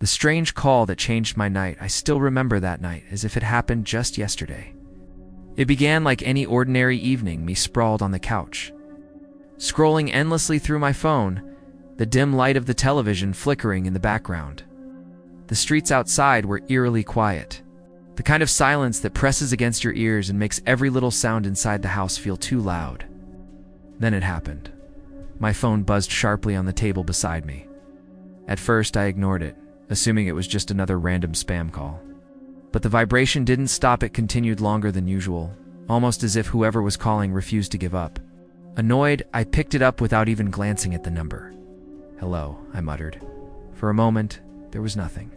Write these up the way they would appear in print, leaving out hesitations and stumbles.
The strange call that changed my night, I still remember that night as if it happened just yesterday. It began like any ordinary evening, me sprawled on the couch, scrolling endlessly through my phone, the dim light of the television flickering in the background. The streets outside were eerily quiet, the kind of silence that presses against your ears and makes every little sound inside the house feel too loud. Then it happened. My phone buzzed sharply on the table beside me. At first, I ignored it, assuming it was just another random spam call. But the vibration didn't stop, it continued longer than usual, almost as if whoever was calling refused to give up. Annoyed, I picked it up without even glancing at the number. "Hello," I muttered. For a moment, there was nothing.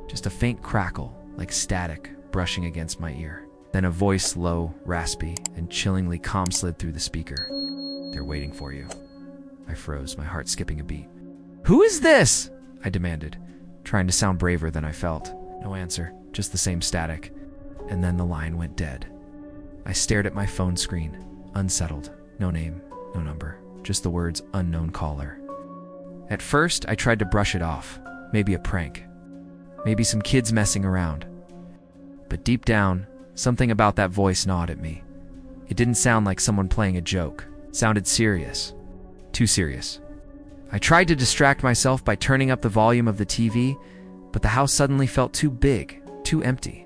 Just a faint crackle, like static, brushing against my ear. Then a voice, low, raspy, and chillingly calm, slid through the speaker. "They're waiting for you." I froze, my heart skipping a beat. "Who is this?" I demanded, trying to sound braver than I felt. No answer, just the same static. And then the line went dead. I stared at my phone screen, unsettled. No name, no number, just the words "unknown caller." At first, I tried to brush it off. Maybe a prank. Maybe some kids messing around. But deep down, something about that voice gnawed at me. It didn't sound like someone playing a joke. It sounded serious. Too serious. I tried to distract myself by turning up the volume of the TV, but the house suddenly felt too big, too empty.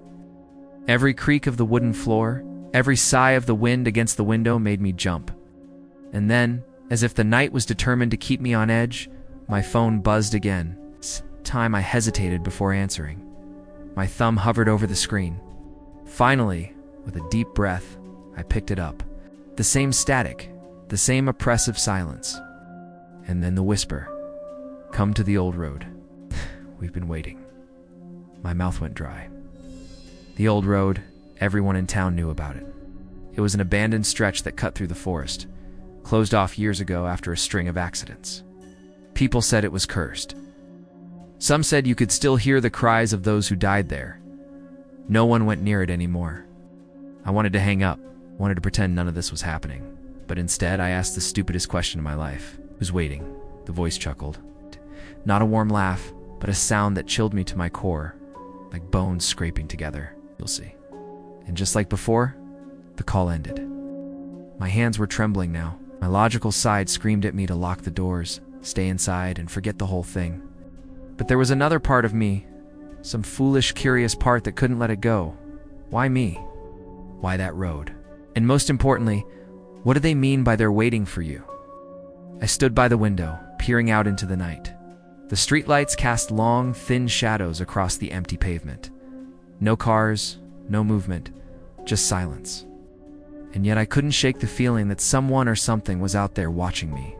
Every creak of the wooden floor, every sigh of the wind against the window made me jump. And then, as if the night was determined to keep me on edge, my phone buzzed again. This time I hesitated before answering. My thumb hovered over the screen. Finally, with a deep breath, I picked it up. The same static, the same oppressive silence. And then the whisper, "Come to the old road. We've been waiting." My mouth went dry. The old road, everyone in town knew about it. It was an abandoned stretch that cut through the forest, closed off years ago after a string of accidents. People said it was cursed. Some said you could still hear the cries of those who died there. No one went near it anymore. I wanted to hang up, wanted to pretend none of this was happening. But instead, I asked the stupidest question of my life. "Who's waiting?" The voice chuckled. Not a warm laugh, but a sound that chilled me to my core, like bones scraping together. "You'll see." And just like before, the call ended. My hands were trembling now. My logical side screamed at me to lock the doors, stay inside, and forget the whole thing. But there was another part of me, some foolish, curious part that couldn't let it go. Why me? Why that road? And most importantly, what do they mean by "they're waiting for you"? I stood by the window, peering out into the night. The streetlights cast long, thin shadows across the empty pavement. No cars, no movement, just silence. And yet I couldn't shake the feeling that someone or something was out there watching me.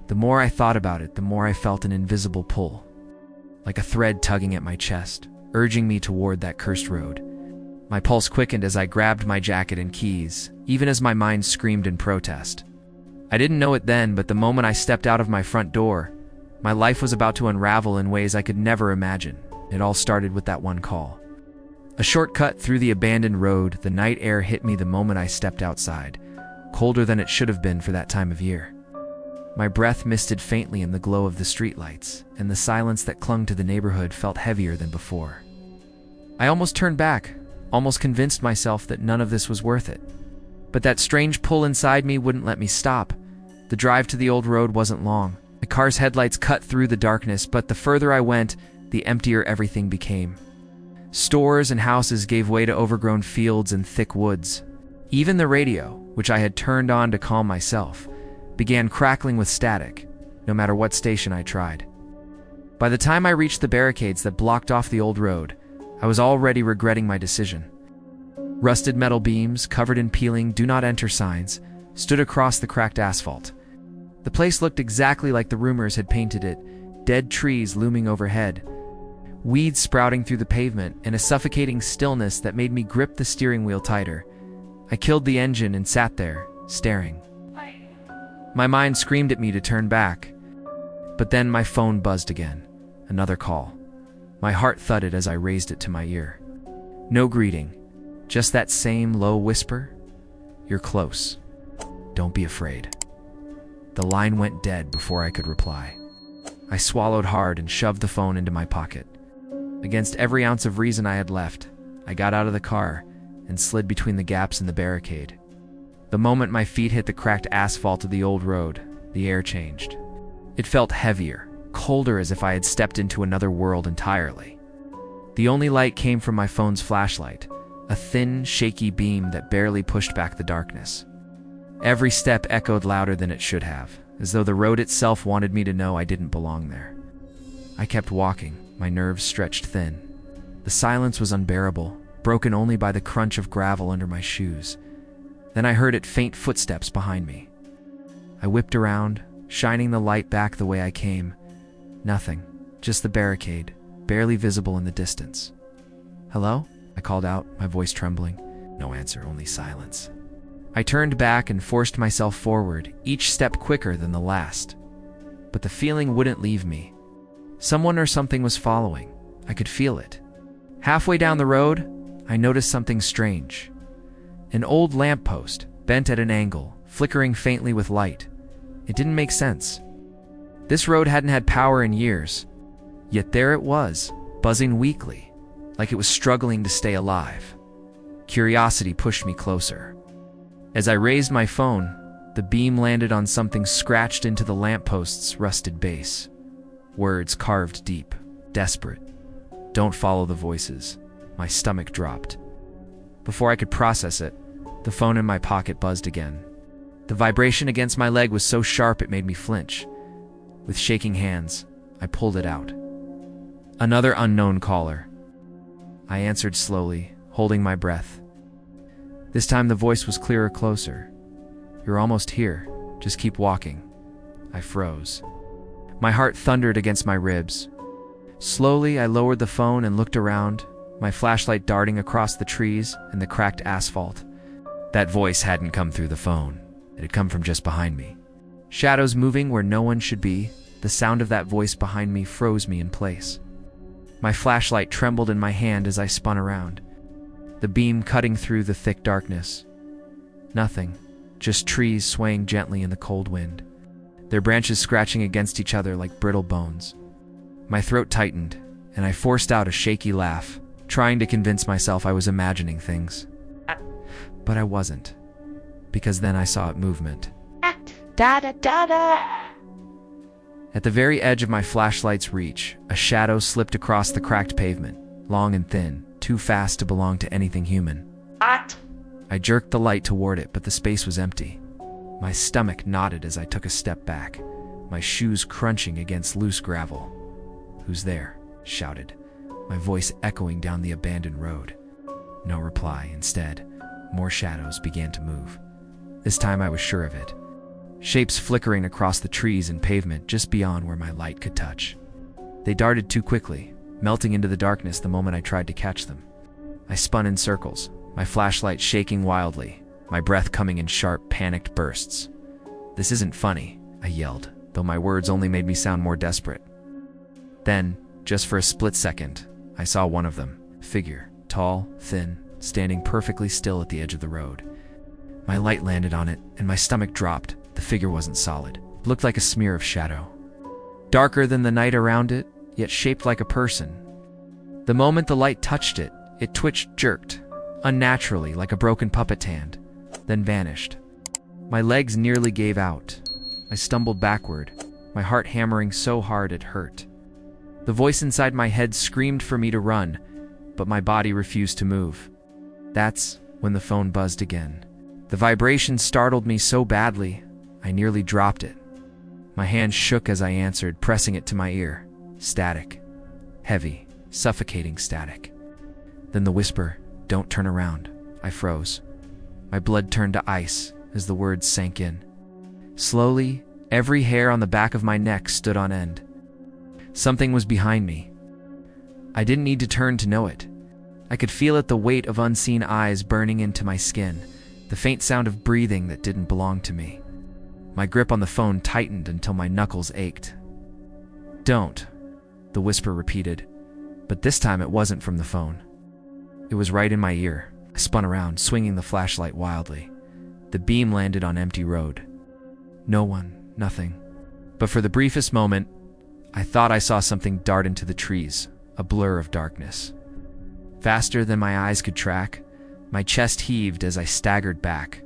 The more I thought about it, the more I felt an invisible pull, like a thread tugging at my chest, urging me toward that cursed road. My pulse quickened as I grabbed my jacket and keys, even as my mind screamed in protest. I didn't know it then, but the moment I stepped out of my front door, my life was about to unravel in ways I could never imagine. It all started with that one call. A shortcut through the abandoned road, the night air hit me the moment I stepped outside, colder than it should have been for that time of year. My breath misted faintly in the glow of the streetlights, and the silence that clung to the neighborhood felt heavier than before. I almost turned back, almost convinced myself that none of this was worth it. But that strange pull inside me wouldn't let me stop. The drive to the old road wasn't long. The car's headlights cut through the darkness, but the further I went, the emptier everything became. Stores and houses gave way to overgrown fields and thick woods. Even the radio, which I had turned on to calm myself, began crackling with static, no matter what station I tried. By the time I reached the barricades that blocked off the old road, I was already regretting my decision. Rusted metal beams, covered in peeling "Do Not Enter" signs, stood across the cracked asphalt. The place looked exactly like the rumors had painted it, dead trees looming overhead, weeds sprouting through the pavement, and a suffocating stillness that made me grip the steering wheel tighter. I killed the engine and sat there, staring. My mind screamed at me to turn back. But then my phone buzzed again. Another call. My heart thudded as I raised it to my ear. No greeting, just that same low whisper. "You're close. Don't be afraid." The line went dead before I could reply. I swallowed hard and shoved the phone into my pocket. Against every ounce of reason I had left, I got out of the car and slid between the gaps in the barricade. The moment my feet hit the cracked asphalt of the old road, the air changed. It felt heavier, colder, as if I had stepped into another world entirely. The only light came from my phone's flashlight, a thin, shaky beam that barely pushed back the darkness. Every step echoed louder than it should have, as though the road itself wanted me to know I didn't belong there. I kept walking, my nerves stretched thin. The silence was unbearable, broken only by the crunch of gravel under my shoes. Then I heard faint footsteps behind me. I whipped around, shining the light back the way I came. Nothing, just the barricade, barely visible in the distance. "Hello?" I called out, my voice trembling. No answer, only silence. I turned back and forced myself forward, each step quicker than the last. But the feeling wouldn't leave me. Someone or something was following. I could feel it. Halfway down the road, I noticed something strange. An old lamppost, bent at an angle, flickering faintly with light. It didn't make sense. This road hadn't had power in years, yet there it was, buzzing weakly, like it was struggling to stay alive. Curiosity pushed me closer. As I raised my phone, the beam landed on something scratched into the lamppost's rusted base. Words carved deep, desperate. "Don't follow the voices." My stomach dropped. Before I could process it, the phone in my pocket buzzed again. The vibration against my leg was so sharp it made me flinch. With shaking hands, I pulled it out. Another unknown caller. I answered slowly, holding my breath. This time the voice was clearer, closer. "You're almost here. Just keep walking." I froze. My heart thundered against my ribs. Slowly, I lowered the phone and looked around, my flashlight darting across the trees and the cracked asphalt. That voice hadn't come through the phone. It had come from just behind me. Shadows moving where no one should be, the sound of that voice behind me froze me in place. My flashlight trembled in my hand as I spun around, the beam cutting through the thick darkness. Nothing, just trees swaying gently in the cold wind, their branches scratching against each other like brittle bones. My throat tightened, and I forced out a shaky laugh, trying to convince myself I was imagining things. But I wasn't, because then I saw movement. At the very edge of my flashlight's reach, a shadow slipped across the cracked pavement, long and thin, too fast to belong to anything human. I jerked the light toward it, but the space was empty. My stomach knotted as I took a step back, my shoes crunching against loose gravel. "Who's there?" shouted, my voice echoing down the abandoned road. No reply. Instead, more shadows began to move. This time I was sure of it. Shapes flickering across the trees and pavement just beyond where my light could touch. They darted too quickly, melting into the darkness the moment I tried to catch them. I spun in circles, my flashlight shaking wildly, my breath coming in sharp, panicked bursts. "This isn't funny," I yelled, though my words only made me sound more desperate. Then, just for a split second, I saw one of them, a figure, tall, thin, standing perfectly still at the edge of the road. My light landed on it, and my stomach dropped. The figure wasn't solid. It looked like a smear of shadow. Darker than the night around it, yet shaped like a person. The moment the light touched it, it twitched, jerked, unnaturally like a broken puppet hand, then vanished. My legs nearly gave out. I stumbled backward, my heart hammering so hard it hurt. The voice inside my head screamed for me to run, but my body refused to move. That's when the phone buzzed again. The vibration startled me so badly, I nearly dropped it. My hand shook as I answered, pressing it to my ear. Static. Heavy, suffocating static. Then the whisper, "Don't turn around." I froze. My blood turned to ice as the words sank in. Slowly, every hair on the back of my neck stood on end. Something was behind me. I didn't need to turn to know it. I could feel it, the weight of unseen eyes burning into my skin, the faint sound of breathing that didn't belong to me. My grip on the phone tightened until my knuckles ached. "Don't," the whisper repeated, but this time it wasn't from the phone. It was right in my ear. I spun around, swinging the flashlight wildly. The beam landed on empty road. No one, nothing. But for the briefest moment, I thought I saw something dart into the trees, a blur of darkness. Faster than my eyes could track, my chest heaved as I staggered back.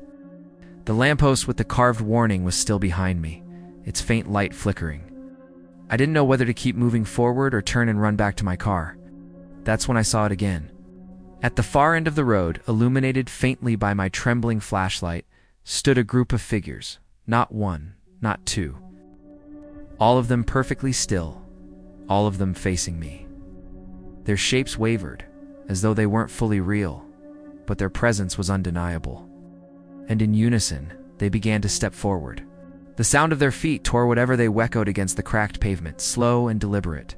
The lamppost with the carved warning was still behind me, its faint light flickering. I didn't know whether to keep moving forward or turn and run back to my car. That's when I saw it again. At the far end of the road, illuminated faintly by my trembling flashlight, stood a group of figures. Not one, not two. All of them perfectly still, all of them facing me. Their shapes wavered, as though they weren't fully real, but their presence was undeniable. And in unison, they began to step forward. The sound of their feet tore whatever they echoed against the cracked pavement, slow and deliberate.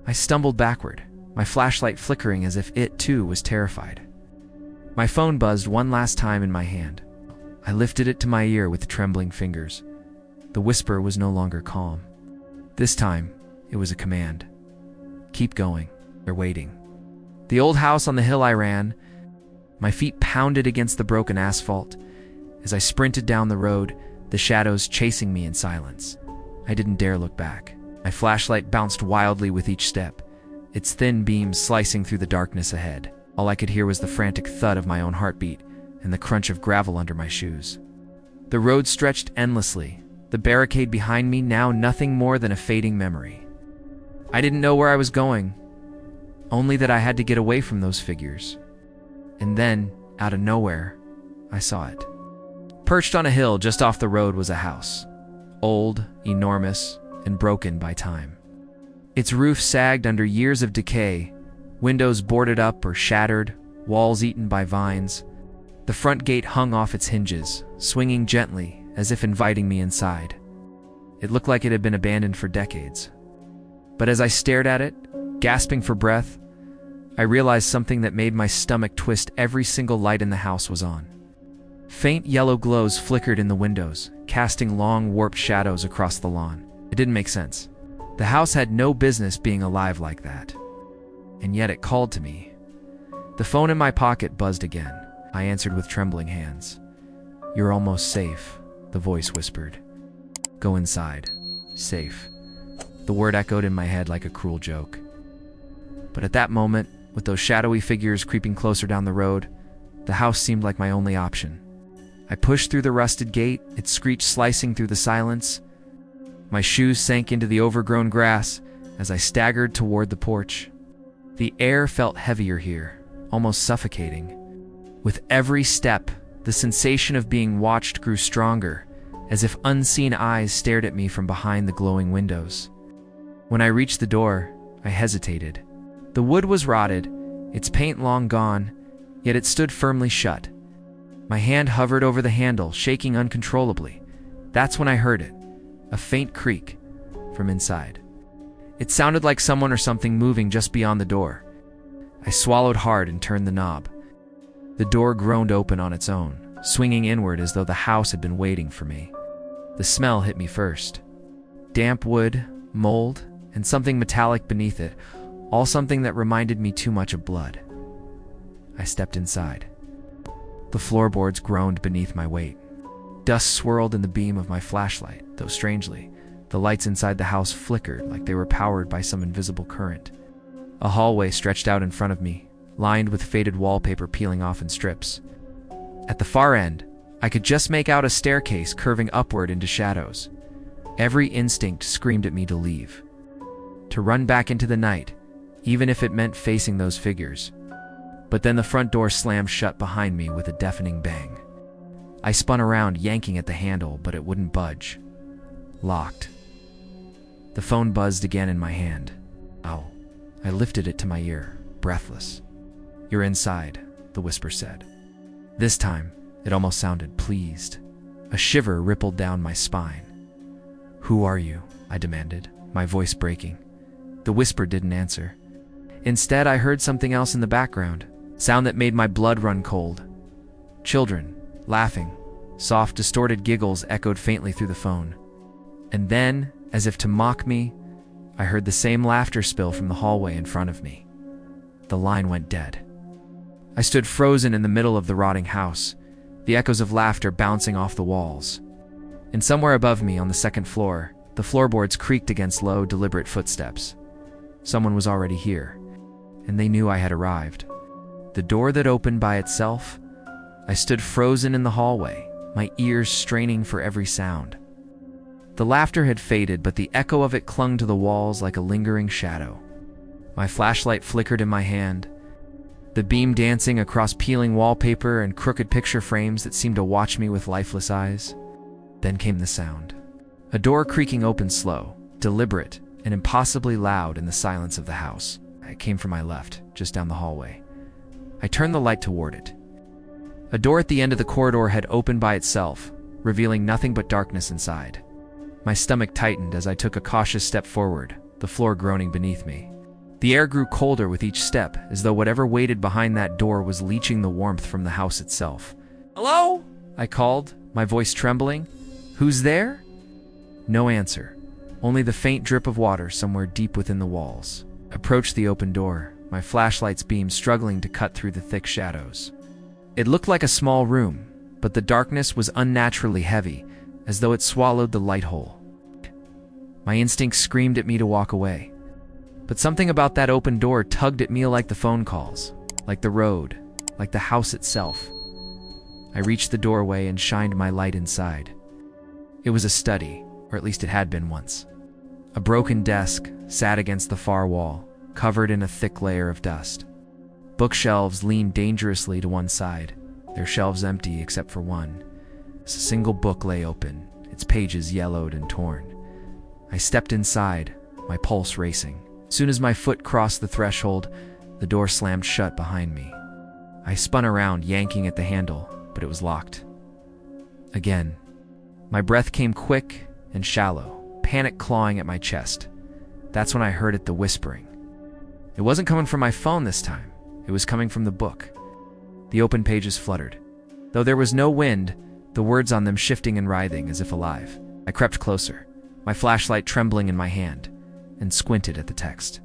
I stumbled backward, my flashlight flickering as if it, too, was terrified. My phone buzzed one last time in my hand. I lifted it to my ear with trembling fingers. The whisper was no longer calm. This time, it was a command. Keep going. They're waiting. The old house on the hill I ran. My feet pounded against the broken asphalt. As I sprinted down the road, the shadows chasing me in silence. I didn't dare look back. My flashlight bounced wildly with each step, its thin beams slicing through the darkness ahead. All I could hear was the frantic thud of my own heartbeat and the crunch of gravel under my shoes. The road stretched endlessly, the barricade behind me now nothing more than a fading memory. I didn't know where I was going, only that I had to get away from those figures. And then, out of nowhere, I saw it. Perched on a hill just off the road was a house, old, enormous, and broken by time. Its roof sagged under years of decay, windows boarded up or shattered, walls eaten by vines. The front gate hung off its hinges, swinging gently as if inviting me inside. It looked like it had been abandoned for decades. But as I stared at it, gasping for breath, I realized something that made my stomach twist. Every single light in the house was on. Faint yellow glows flickered in the windows, casting long, warped shadows across the lawn. It didn't make sense. The house had no business being alive like that. And yet it called to me. The phone in my pocket buzzed again. I answered with trembling hands. "You're almost safe," the voice whispered. "Go inside. Safe." The word echoed in my head like a cruel joke. But at that moment, with those shadowy figures creeping closer down the road, the house seemed like my only option. I pushed through the rusted gate, its screech slicing through the silence. My shoes sank into the overgrown grass as I staggered toward the porch. The air felt heavier here, almost suffocating. With every step, the sensation of being watched grew stronger, as if unseen eyes stared at me from behind the glowing windows. When I reached the door, I hesitated. The wood was rotted, its paint long gone, yet it stood firmly shut. My hand hovered over the handle, shaking uncontrollably. That's when I heard it, a faint creak from inside. It sounded like someone or something moving just beyond the door. I swallowed hard and turned the knob. The door groaned open on its own, swinging inward as though the house had been waiting for me. The smell hit me first. Damp wood, mold, and something metallic beneath it, all something that reminded me too much of blood. I stepped inside. The floorboards groaned beneath my weight. Dust swirled in the beam of my flashlight, though strangely, the lights inside the house flickered like they were powered by some invisible current. A hallway stretched out in front of me, lined with faded wallpaper peeling off in strips. At the far end, I could just make out a staircase curving upward into shadows. Every instinct screamed at me to leave, to run back into the night, even if it meant facing those figures. But then the front door slammed shut behind me with a deafening bang. I spun around, yanking at the handle, but it wouldn't budge. Locked. The phone buzzed again in my hand. Ow. I lifted it to my ear, breathless. "You're inside," the whisper said. This time, it almost sounded pleased. A shiver rippled down my spine. "Who are you?" I demanded, my voice breaking. The whisper didn't answer. Instead, I heard something else in the background, sound that made my blood run cold. Children, laughing, soft, distorted giggles echoed faintly through the phone. And then, as if to mock me, I heard the same laughter spill from the hallway in front of me. The line went dead. I stood frozen in the middle of the rotting house, the echoes of laughter bouncing off the walls. And somewhere above me on the second floor, The floorboards creaked against low, deliberate footsteps. Someone was already here, and they knew I had arrived. The door that opened by itself. I stood frozen in the hallway, my ears straining for every sound. The laughter had faded, but the echo of it clung to the walls like a lingering shadow. My flashlight flickered in my hand, the beam dancing across peeling wallpaper and crooked picture frames that seemed to watch me with lifeless eyes. Then came the sound. A door creaking open slow, deliberate, and impossibly loud in the silence of the house. It came from my left, just down the hallway. I turned the light toward it. A door at the end of the corridor had opened by itself, revealing nothing but darkness inside. My stomach tightened as I took a cautious step forward, the floor groaning beneath me. The air grew colder with each step, as though whatever waited behind that door was leaching the warmth from the house itself. "Hello?" I called, my voice trembling. "Who's there?" No answer, only the faint drip of water somewhere deep within the walls. I approached the open door, my flashlight's beam struggling to cut through the thick shadows. It looked like a small room, but the darkness was unnaturally heavy, as though it swallowed the light whole. My instincts screamed at me to walk away. But something about that open door tugged at me like the phone calls, like the road, like the house itself. I reached the doorway and shined my light inside. It was a study, or at least it had been once. A broken desk sat against the far wall, covered in a thick layer of dust. Bookshelves leaned dangerously to one side, their shelves empty except for one. A single book lay open, its pages yellowed and torn. I stepped inside, my pulse racing. As soon as my foot crossed the threshold, the door slammed shut behind me. I spun around, yanking at the handle, but it was locked. Again. My breath came quick and shallow, panic clawing at my chest. That's when I heard it, the whispering. It wasn't coming from my phone this time. It was coming from the book. The open pages fluttered. Though there was no wind, the words on them shifting and writhing as if alive. I crept closer, my flashlight trembling in my hand, and squinted at the text.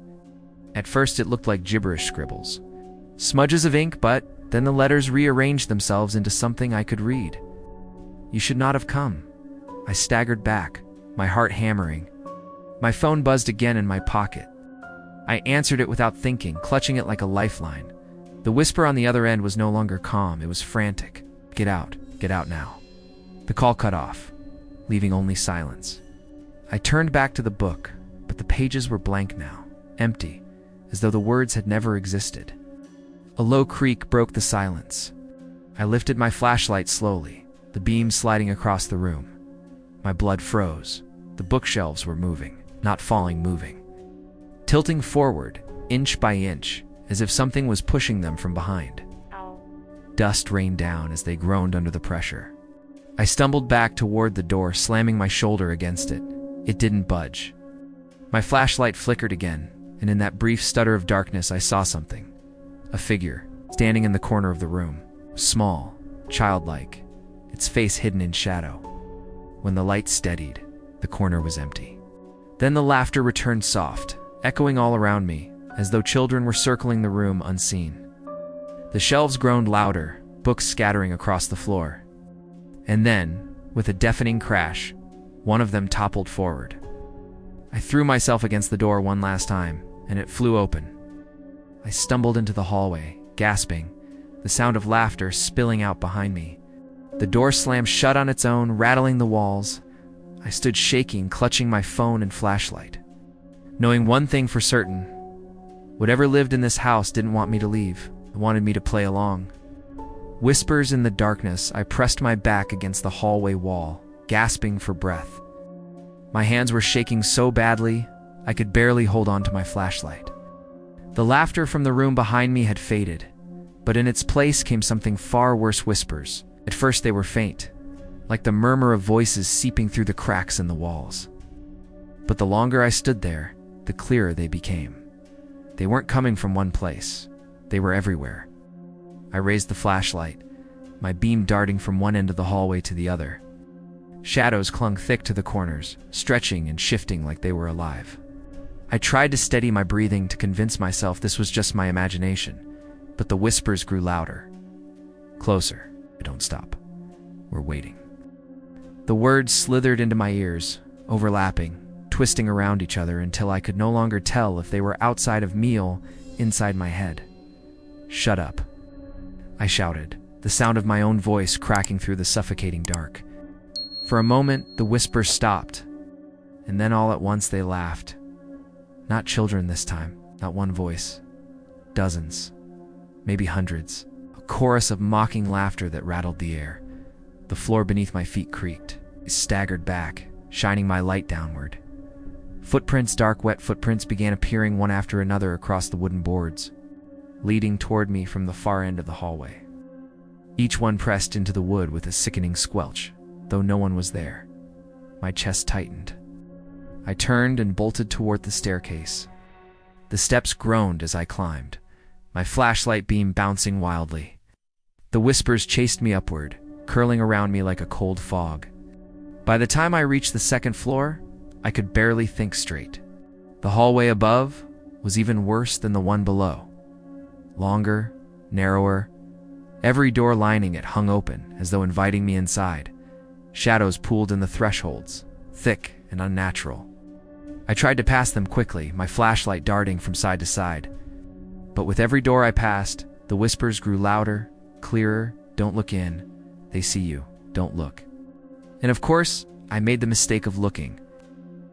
At first it looked like gibberish scribbles. Smudges of ink, but then the letters rearranged themselves into something I could read. "You should not have come." I staggered back, my heart hammering. My phone buzzed again in my pocket. I answered it without thinking, clutching it like a lifeline. The whisper on the other end was no longer calm, it was frantic. Get out now." The call cut off, leaving only silence. I turned back to the book, but the pages were blank now, empty, as though the words had never existed. A low creak broke the silence. I lifted my flashlight slowly, the beam sliding across the room. My blood froze. The bookshelves were moving, not falling, moving. Tilting forward, inch by inch, as if something was pushing them from behind. Dust rained down as they groaned under the pressure. I stumbled back toward the door, slamming my shoulder against it. It didn't budge. My flashlight flickered again, and in that brief stutter of darkness I saw something. A figure, standing in the corner of the room. Small, childlike, its face hidden in shadow. When the light steadied, the corner was empty. Then the laughter returned soft, echoing all around me, as though children were circling the room unseen. The shelves groaned louder, books scattering across the floor. And then, with a deafening crash, one of them toppled forward. I threw myself against the door one last time, and it flew open. I stumbled into the hallway, gasping, the sound of laughter spilling out behind me. The door slammed shut on its own, rattling the walls. I stood shaking, clutching my phone and flashlight. Knowing one thing for certain, whatever lived in this house didn't want me to leave. It wanted me to play along. Whispers in the darkness, I pressed my back against the hallway wall, gasping for breath. My hands were shaking so badly, I could barely hold on to my flashlight. The laughter from the room behind me had faded, but in its place came something far worse, whispers. At first they were faint, like the murmur of voices seeping through the cracks in the walls. But the longer I stood there, the clearer they became. They weren't coming from one place. They were everywhere. I raised the flashlight, my beam darting from one end of the hallway to the other. Shadows clung thick to the corners, stretching and shifting like they were alive. I tried to steady my breathing to convince myself this was just my imagination, but the whispers grew louder. Closer. Don't stop. We're waiting. The words slithered into my ears, overlapping, twisting around each other until I could no longer tell if they were outside of me or inside my head. "Shut up," I shouted, the sound of my own voice cracking through the suffocating dark. For a moment, the whispers stopped, and then all at once they laughed. Not children this time, not one voice. Dozens, maybe hundreds. A chorus of mocking laughter that rattled the air. The floor beneath my feet creaked. I staggered back, shining my light downward. Footprints, dark, wet footprints, began appearing one after another across the wooden boards, leading toward me from the far end of the hallway. Each one pressed into the wood with a sickening squelch, though no one was there. My chest tightened. I turned and bolted toward the staircase. The steps groaned as I climbed, my flashlight beam bouncing wildly. The whispers chased me upward, curling around me like a cold fog. By the time I reached the second floor, I could barely think straight. The hallway above was even worse than the one below. Longer, narrower, every door lining it hung open as though inviting me inside. Shadows pooled in the thresholds, thick and unnatural. I tried to pass them quickly, my flashlight darting from side to side. But with every door I passed, the whispers grew louder, clearer. "Don't look in. They see you. Don't look." And of course, I made the mistake of looking.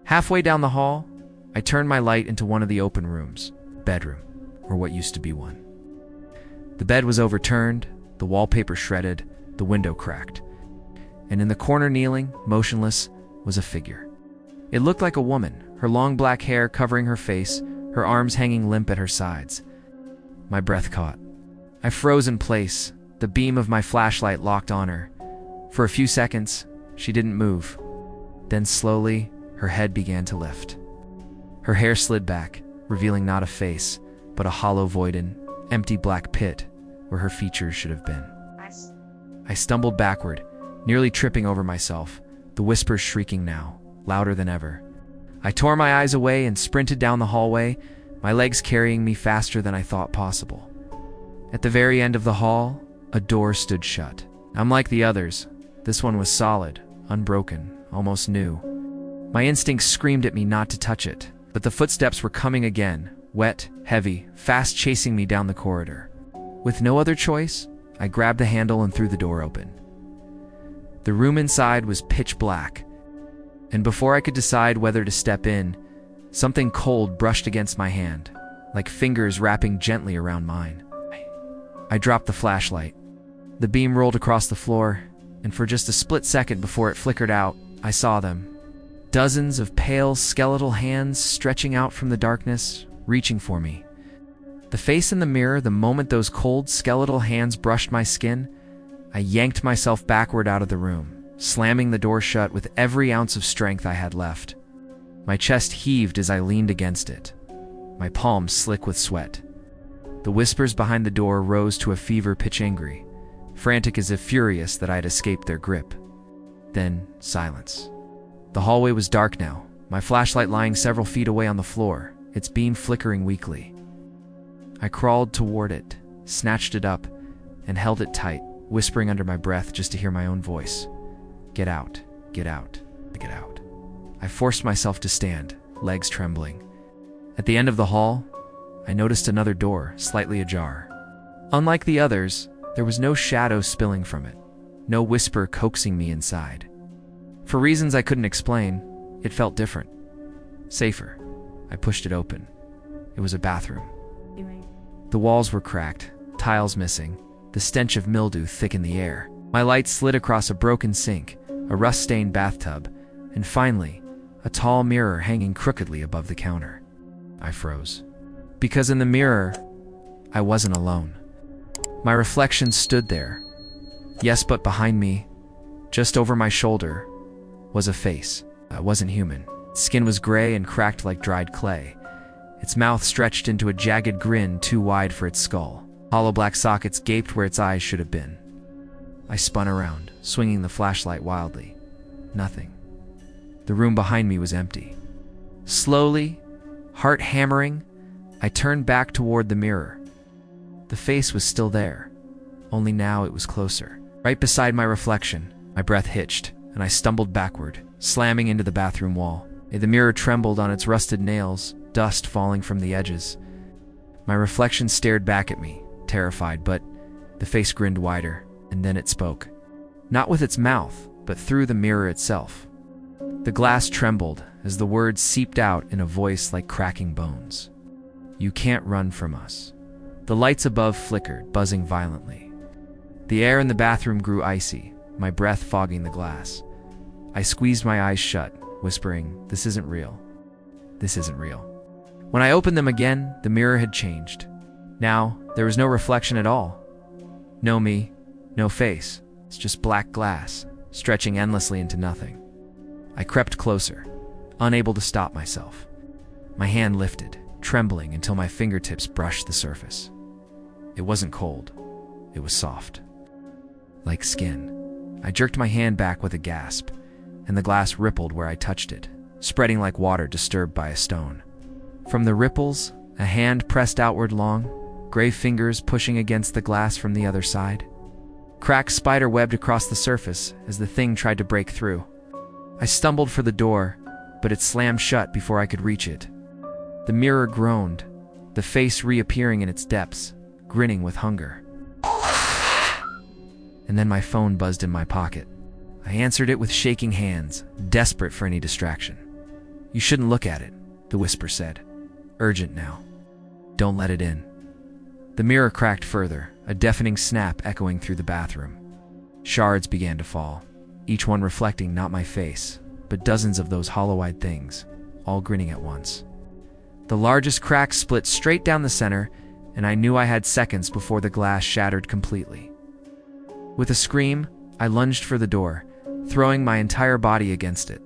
Halfway down the hall, I turned my light into one of the open rooms, bedroom, or what used to be one. The bed was overturned, the wallpaper shredded, the window cracked. And in the corner, kneeling, motionless, was a figure. It looked like a woman, her long black hair covering her face, her arms hanging limp at her sides. My breath caught. I froze in place, the beam of my flashlight locked on her. For a few seconds, she didn't move. Then slowly, her head began to lift. Her hair slid back, revealing not a face, but a hollow, voided, empty black pit where her features should have been. I stumbled backward, nearly tripping over myself, the whispers shrieking now, louder than ever. I tore my eyes away and sprinted down the hallway, my legs carrying me faster than I thought possible. At the very end of the hall, a door stood shut. Unlike the others, this one was solid, unbroken, almost new. My instincts screamed at me not to touch it, but the footsteps were coming again, wet, heavy, fast, chasing me down the corridor. With no other choice, I grabbed the handle and threw the door open. The room inside was pitch black, and before I could decide whether to step in, something cold brushed against my hand, like fingers wrapping gently around mine. I dropped the flashlight. The beam rolled across the floor, and for just a split second before it flickered out, I saw them. Dozens of pale, skeletal hands stretching out from the darkness, reaching for me. The face in the mirror, the moment those cold, skeletal hands brushed my skin, I yanked myself backward out of the room, slamming the door shut with every ounce of strength I had left. My chest heaved as I leaned against it, my palms slick with sweat. The whispers behind the door rose to a fever pitch, angry, frantic as if furious that I had escaped their grip. Then, silence. The hallway was dark now, my flashlight lying several feet away on the floor, its beam flickering weakly. I crawled toward it, snatched it up, and held it tight, whispering under my breath just to hear my own voice. "Get out, get out, get out." I forced myself to stand, legs trembling. At the end of the hall, I noticed another door, slightly ajar. Unlike the others, there was no shadow spilling from it, no whisper coaxing me inside. For reasons I couldn't explain, it felt different, safer. I pushed it open. It was a bathroom. The walls were cracked, tiles missing, the stench of mildew thick in the air. My light slid across a broken sink, a rust-stained bathtub, and finally, a tall mirror hanging crookedly above the counter. I froze. Because in the mirror, I wasn't alone. My reflection stood there. Yes, but behind me, just over my shoulder, was a face. It wasn't human. Its skin was gray and cracked like dried clay. Its mouth stretched into a jagged grin too wide for its skull. Hollow black sockets gaped where its eyes should have been. I spun around, swinging the flashlight wildly. Nothing. The room behind me was empty. Slowly, heart hammering, I turned back toward the mirror. The face was still there, only now it was closer. Right beside my reflection, my breath hitched, and I stumbled backward, slamming into the bathroom wall. The mirror trembled on its rusted nails, dust falling from the edges. My reflection stared back at me, terrified, but the face grinned wider, and then it spoke. Not with its mouth, but through the mirror itself. The glass trembled as the words seeped out in a voice like cracking bones. "You can't run from us." The lights above flickered, buzzing violently. The air in the bathroom grew icy, my breath fogging the glass. I squeezed my eyes shut, whispering, "This isn't real. This isn't real." When I opened them again, the mirror had changed. Now, there was no reflection at all. No me, no face. It's just black glass, stretching endlessly into nothing. I crept closer, unable to stop myself. My hand lifted, trembling until my fingertips brushed the surface. It wasn't cold. It was soft. Like skin. I jerked my hand back with a gasp, and the glass rippled where I touched it, spreading like water disturbed by a stone. From the ripples, a hand pressed outward long, gray fingers pushing against the glass from the other side. Cracks spider-webbed across the surface as the thing tried to break through. I stumbled for the door, but it slammed shut before I could reach it. The mirror groaned, the face reappearing in its depths, grinning with hunger. And then my phone buzzed in my pocket. I answered it with shaking hands, desperate for any distraction. "You shouldn't look at it," the whisper said. "Urgent now. Don't let it in." The mirror cracked further, a deafening snap echoing through the bathroom. Shards began to fall, each one reflecting not my face, but dozens of those hollow-eyed things, all grinning at once. The largest crack split straight down the center, and I knew I had seconds before the glass shattered completely. With a scream, I lunged for the door, throwing my entire body against it.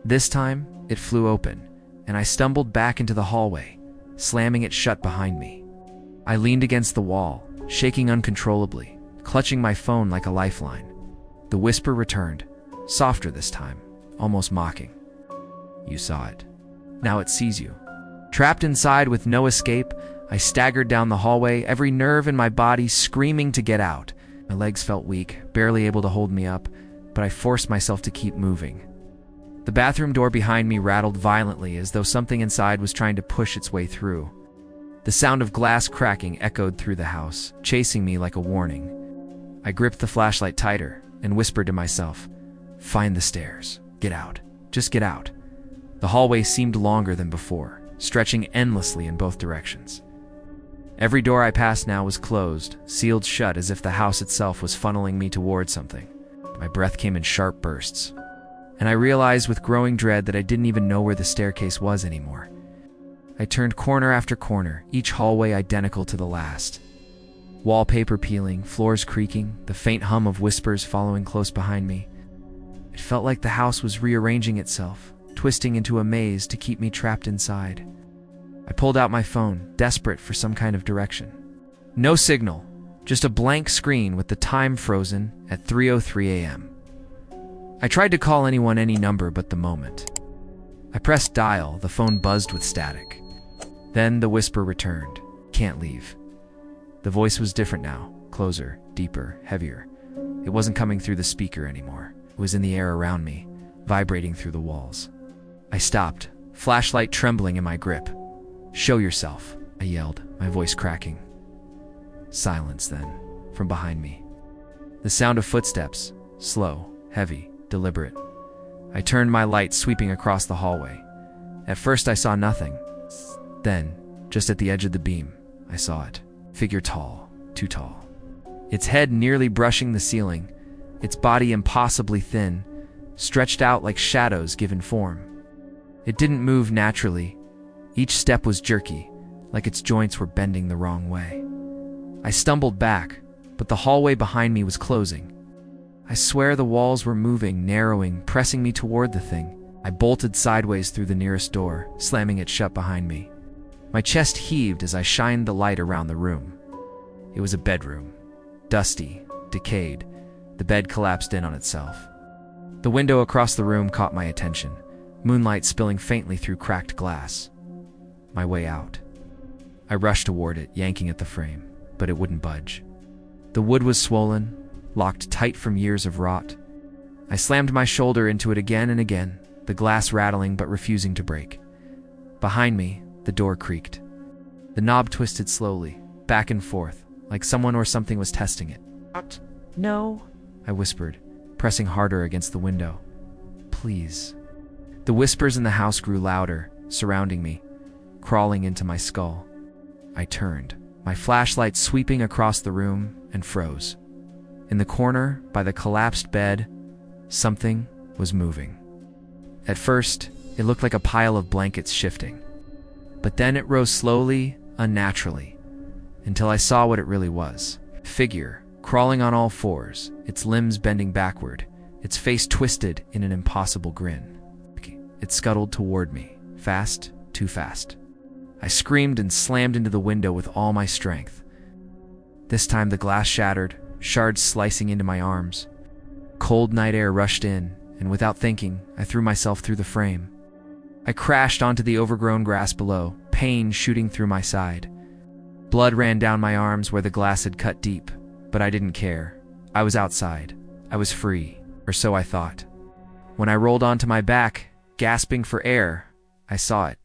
This time, it flew open, and I stumbled back into the hallway, slamming it shut behind me. I leaned against the wall, shaking uncontrollably, clutching my phone like a lifeline. The whisper returned, softer this time, almost mocking. "You saw it. Now it sees you." Trapped inside with no escape, I staggered down the hallway, every nerve in my body screaming to get out. My legs felt weak, barely able to hold me up, but I forced myself to keep moving. The bathroom door behind me rattled violently as though something inside was trying to push its way through. The sound of glass cracking echoed through the house, chasing me like a warning. I gripped the flashlight tighter and whispered to myself, "Find the stairs. Get out. Just get out." The hallway seemed longer than before, stretching endlessly in both directions. Every door I passed now was closed, sealed shut as if the house itself was funneling me towards something. My breath came in sharp bursts, and I realized with growing dread that I didn't even know where the staircase was anymore. I turned corner after corner, each hallway identical to the last. Wallpaper peeling, floors creaking, the faint hum of whispers following close behind me. It felt like the house was rearranging itself, twisting into a maze to keep me trapped inside. I pulled out my phone, desperate for some kind of direction. No signal, just a blank screen with the time frozen at 3:03 a.m. I tried to call anyone any number but the moment. I pressed dial, the phone buzzed with static. Then the whisper returned, "Can't leave." The voice was different now, closer, deeper, heavier. It wasn't coming through the speaker anymore. It was in the air around me, vibrating through the walls. I stopped, flashlight trembling in my grip. "Show yourself," I yelled, my voice cracking. Silence then, from behind me. The sound of footsteps, slow, heavy, deliberate. I turned my light sweeping across the hallway. At first I saw nothing. Then, just at the edge of the beam, I saw it. Figure tall, too tall. Its head nearly brushing the ceiling, its body impossibly thin, stretched out like shadows given form. It didn't move naturally. Each step was jerky, like its joints were bending the wrong way. I stumbled back, but the hallway behind me was closing. I swear the walls were moving, narrowing, pressing me toward the thing. I bolted sideways through the nearest door, slamming it shut behind me. My chest heaved as I shined the light around the room. It was a bedroom. Dusty, decayed, the bed collapsed in on itself. The window across the room caught my attention, moonlight spilling faintly through cracked glass. My way out. I rushed toward it, yanking at the frame, but it wouldn't budge. The wood was swollen, locked tight from years of rot. I slammed my shoulder into it again and again, the glass rattling but refusing to break. Behind me, the door creaked. The knob twisted slowly, back and forth, like someone or something was testing it. No, I whispered, pressing harder against the window. Please. The whispers in the house grew louder, surrounding me, crawling into my skull. I turned, my flashlight sweeping across the room, and froze. In the corner, by the collapsed bed, something was moving. At first, it looked like a pile of blankets shifting. But then it rose slowly, unnaturally, until I saw what it really was. A figure, crawling on all fours, its limbs bending backward, its face twisted in an impossible grin. It scuttled toward me, fast, too fast. I screamed and slammed into the window with all my strength. This time the glass shattered, shards slicing into my arms. Cold night air rushed in, and without thinking, I threw myself through the frame. I crashed onto the overgrown grass below, pain shooting through my side. Blood ran down my arms where the glass had cut deep, but I didn't care. I was outside. I was free, or so I thought. When I rolled onto my back, gasping for air, I saw it.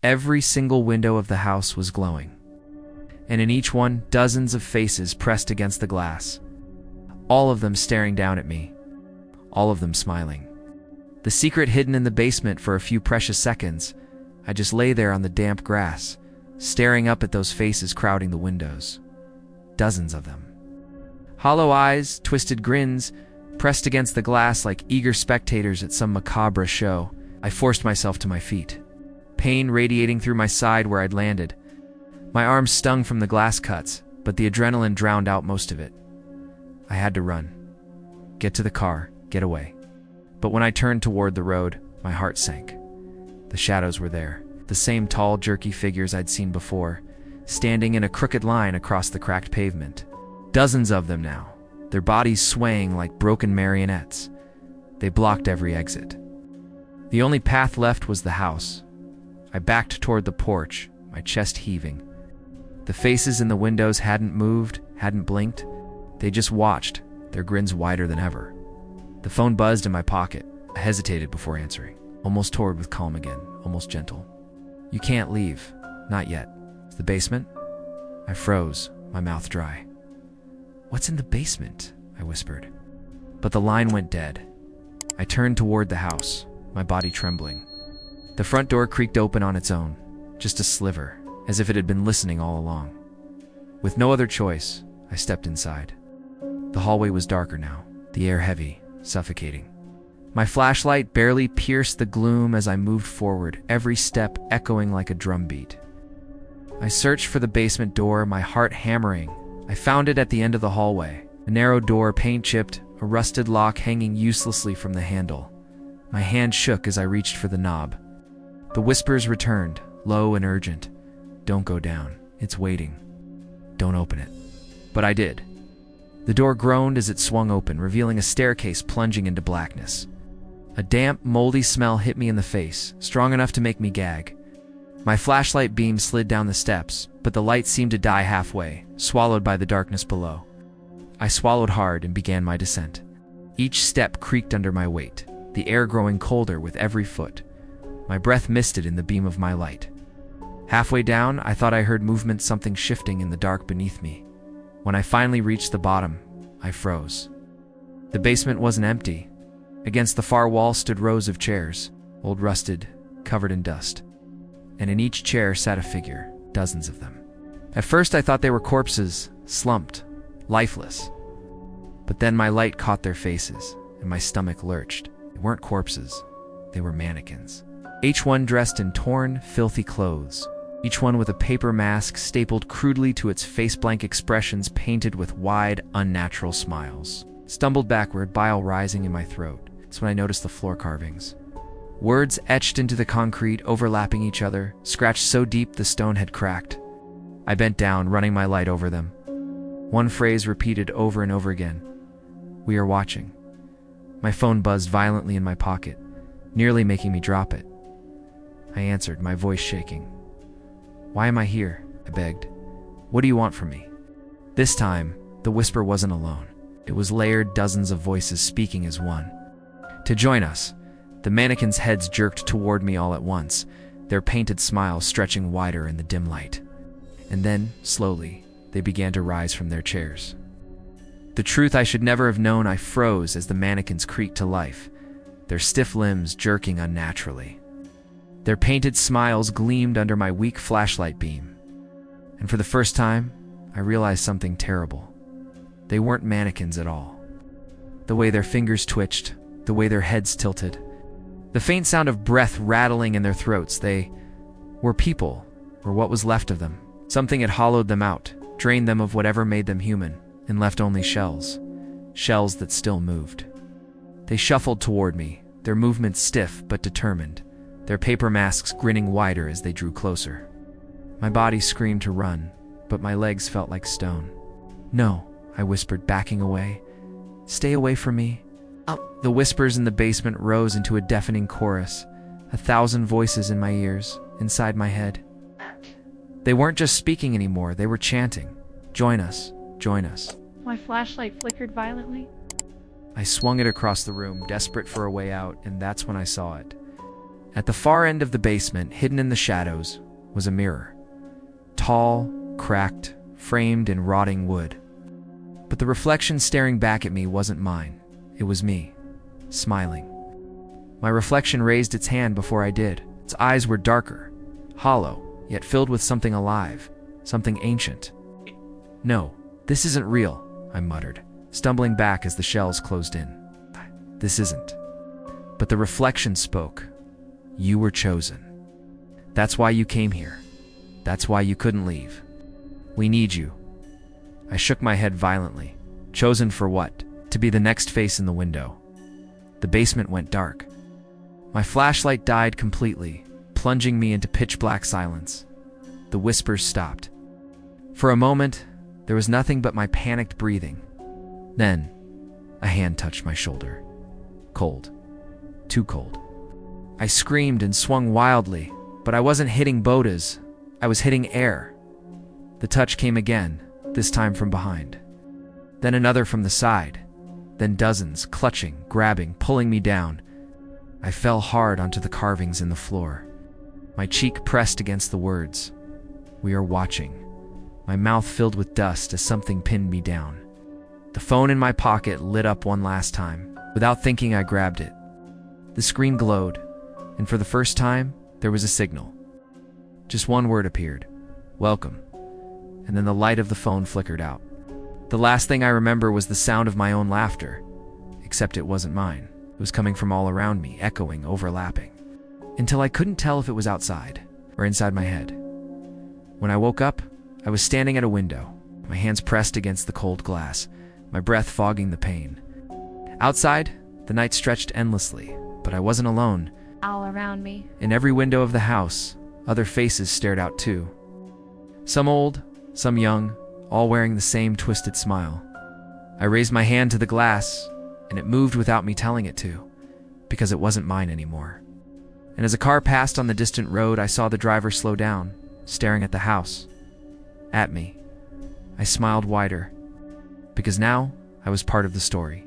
Every single window of the house was glowing, and in each one, dozens of faces pressed against the glass. All of them staring down at me, all of them smiling. The secret hidden in the basement for a few precious seconds, I just lay there on the damp grass, staring up at those faces crowding the windows. Dozens of them. Hollow eyes, twisted grins, pressed against the glass like eager spectators at some macabre show. I forced myself to my feet, pain radiating through my side where I'd landed. My arms stung from the glass cuts, but the adrenaline drowned out most of it. I had to run. Get to the car, get away. But when I turned toward the road, my heart sank. The shadows were there, the same tall, jerky figures I'd seen before, standing in a crooked line across the cracked pavement. Dozens of them now, their bodies swaying like broken marionettes. They blocked every exit. The only path left was the house. I backed toward the porch, my chest heaving. The faces in the windows hadn't moved, hadn't blinked. They just watched, their grins wider than ever. The phone buzzed in my pocket. I hesitated before answering, almost toward with calm again, almost gentle. You can't leave. Not yet. It's the basement? I froze, my mouth dry. What's in the basement? I whispered. But the line went dead. I turned toward the house, my body trembling. The front door creaked open on its own, just a sliver, as if it had been listening all along. With no other choice, I stepped inside. The hallway was darker now, the air heavy, suffocating. My flashlight barely pierced the gloom as I moved forward, every step echoing like a drumbeat. I searched for the basement door, my heart hammering. I found it at the end of the hallway, a narrow door, paint-chipped, a rusted lock hanging uselessly from the handle. My hand shook as I reached for the knob. The whispers returned, low and urgent. Don't go down. It's waiting. Don't open it. But I did. The door groaned as it swung open, revealing a staircase plunging into blackness. A damp, moldy smell hit me in the face, strong enough to make me gag. My flashlight beam slid down the steps, but the light seemed to die halfway, swallowed by the darkness below. I swallowed hard and began my descent. Each step creaked under my weight, the air growing colder with every foot. My breath misted in the beam of my light. Halfway down, I thought I heard movement, something shifting in the dark beneath me. When I finally reached the bottom, I froze. The basement wasn't empty. Against the far wall stood rows of chairs, old rusted, covered in dust. And in each chair sat a figure, dozens of them. At first I thought they were corpses, slumped, lifeless. But then my light caught their faces, and my stomach lurched. They weren't corpses, they were mannequins. Each one dressed in torn, filthy clothes. Each one with a paper mask stapled crudely to its face-blank expressions painted with wide, unnatural smiles. Stumbled backward, bile rising in my throat. It's when I noticed the floor carvings. Words etched into the concrete, overlapping each other, scratched so deep the stone had cracked. I bent down, running my light over them. One phrase repeated over and over again. We are watching. My phone buzzed violently in my pocket, nearly making me drop it. I answered, my voice shaking. Why am I here? I begged. What do you want from me? This time, the whisper wasn't alone. It was layered, dozens of voices speaking as one. To join us, the mannequins' heads jerked toward me all at once, their painted smiles stretching wider in the dim light. And then, slowly, they began to rise from their chairs. The truth I should never have known, I froze as the mannequins creaked to life, their stiff limbs jerking unnaturally. Their painted smiles gleamed under my weak flashlight beam. And for the first time, I realized something terrible. They weren't mannequins at all. The way their fingers twitched, the way their heads tilted, the faint sound of breath rattling in their throats, they were people, or what was left of them. Something had hollowed them out, drained them of whatever made them human, and left only shells. Shells that still moved. They shuffled toward me, their movements stiff but determined, their paper masks grinning wider as they drew closer. My body screamed to run, but my legs felt like stone. "No," I whispered, backing away. "Stay away from me." The whispers in the basement rose into a deafening chorus, 1,000 voices in my ears, inside my head. They weren't just speaking anymore, they were chanting. "Join us, join us." My flashlight flickered violently. I swung it across the room, desperate for a way out, and that's when I saw it. At the far end of the basement, hidden in the shadows, was a mirror. Tall, cracked, framed in rotting wood. But the reflection staring back at me wasn't mine. It was me, smiling. My reflection raised its hand before I did. Its eyes were darker, hollow, yet filled with something alive, something ancient. "No, this isn't real," I muttered, stumbling back as the shells closed in. "This isn't." But the reflection spoke. "You were chosen. That's why you came here. That's why you couldn't leave. We need you." I shook my head violently. Chosen for what? To be the next face in the window. The basement went dark. My flashlight died completely, plunging me into pitch-black silence. The whispers stopped. For a moment, there was nothing but my panicked breathing. Then, a hand touched my shoulder. Cold. Too cold. I screamed and swung wildly, but I wasn't hitting bodas. I was hitting air. The touch came again, this time from behind. Then another from the side. Then dozens, clutching, grabbing, pulling me down. I fell hard onto the carvings in the floor. My cheek pressed against the words. "We are watching." My mouth filled with dust as something pinned me down. The phone in my pocket lit up one last time. Without thinking, I grabbed it. The screen glowed, and for the first time, there was a signal. Just one word appeared. "Welcome." And then the light of the phone flickered out. The last thing I remember was the sound of my own laughter, except it wasn't mine. It was coming from all around me, echoing, overlapping, until I couldn't tell if it was outside or inside my head. When I woke up, I was standing at a window, my hands pressed against the cold glass, my breath fogging the pain. Outside, the night stretched endlessly, but I wasn't alone. All around me. In every window of the house, other faces stared out too. Some old, some young, all wearing the same twisted smile. I raised my hand to the glass, and it moved without me telling it to, because it wasn't mine anymore. And as a car passed on the distant road, I saw the driver slow down, staring at the house. At me. I smiled wider, because now I was part of the story,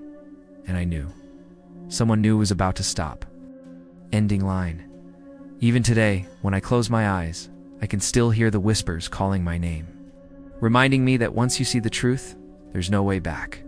and I knew. Someone new was about to stop. Ending line. Even today, when I close my eyes, I can still hear the whispers calling my name, reminding me that once you see the truth, there's no way back.